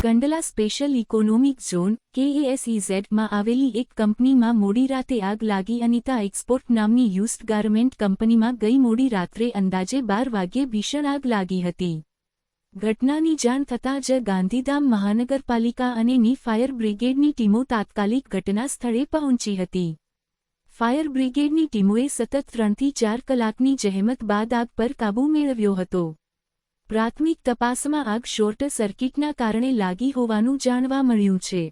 Kandla special economic zone KASEZમાં આવેલી એક કંપનીમાં મોડી રાતે આગ લાગી. અનિતા એક્સપોર્ટ નામની યુઝડ ગાર્મેન્ટ કંપનીમાં ગઈ મોડી રાત્રે અંદાજે 12 વાગ્યે ભીષણ આગ લાગી હતી. ઘટનાની જાણ થતાં જ ગાંધીધામ મહાનગરપાલિકા અને ની ફાયર બ્રિગેડની ટીમો તાત્કાલિક ઘટના સ્થળે પહોંચી હતી. ફાયર બ્રિગેડની ટીમોએ સતત 3 થી 4 કલાકની જહેમત બાદ આગ પર કાબૂ મેળવ્યો હતો. પ્રાથમિક તપાસમાં આગ શોર્ટ સર્કિટના કારણે લાગી હોવાનું જાણવા મળ્યું છે.